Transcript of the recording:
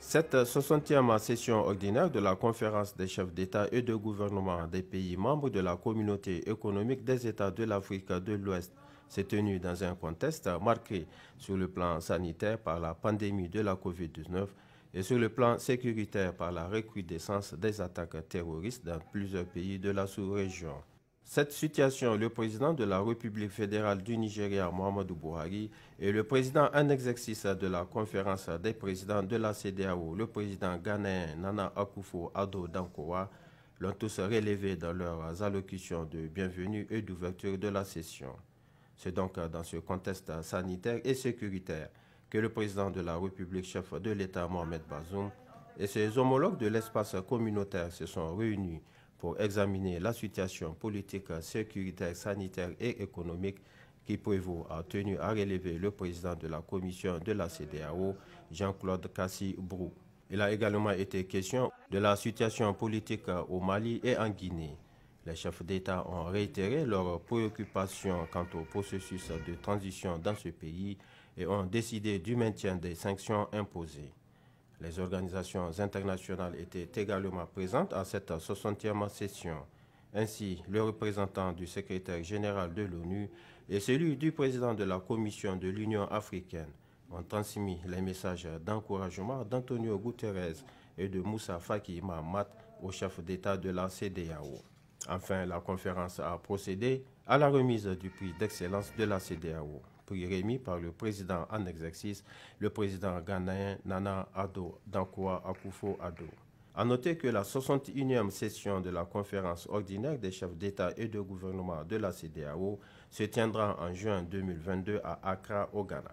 Cette 60e session ordinaire de la conférence des chefs d'État et de gouvernement des pays membres de la communauté économique des États de l'Afrique de l'Ouest s'est tenue dans un contexte marqué sur le plan sanitaire par la pandémie de la COVID-19 et sur le plan sécuritaire par la recrudescence des attaques terroristes dans plusieurs pays de la sous-région. Cette situation, le président de la République fédérale du Nigeria, Muhammadu Buhari, et le président en exercice de la conférence des présidents de la CEDEAO, le président ghanéen Nana Akufo-Addo Dankwa, l'ont tous relevé dans leurs allocutions de bienvenue et d'ouverture de la session. C'est donc dans ce contexte sanitaire et sécuritaire que le président de la République, chef de l'État Mohamed Bazoum, et ses homologues de l'espace communautaire se sont réunis pour examiner la situation politique, sécuritaire, sanitaire et économique qui prévaut, a tenu à relever le président de la commission de la CEDEAO, Jean-Claude Kassi Brou. Il a également été question de la situation politique au Mali et en Guinée. Les chefs d'État ont réitéré leurs préoccupations quant au processus de transition dans ce pays et ont décidé du maintien des sanctions imposées. Les organisations internationales étaient également présentes à cette 60e session. Ainsi, le représentant du secrétaire général de l'ONU et celui du président de la Commission de l'Union africaine ont transmis les messages d'encouragement d'Antonio Guterres et de Moussa Faki Mahamat au chef d'État de la CEDEAO. Enfin, la conférence a procédé à la remise du prix d'excellence de la CEDEAO, prix remis par le président en exercice, le président ghanéen Nana Addo Dankwa Akufo-Addo. A noter que la 61e session de la conférence ordinaire des chefs d'État et de gouvernement de la CEDEAO se tiendra en juin 2022 à Accra, au Ghana.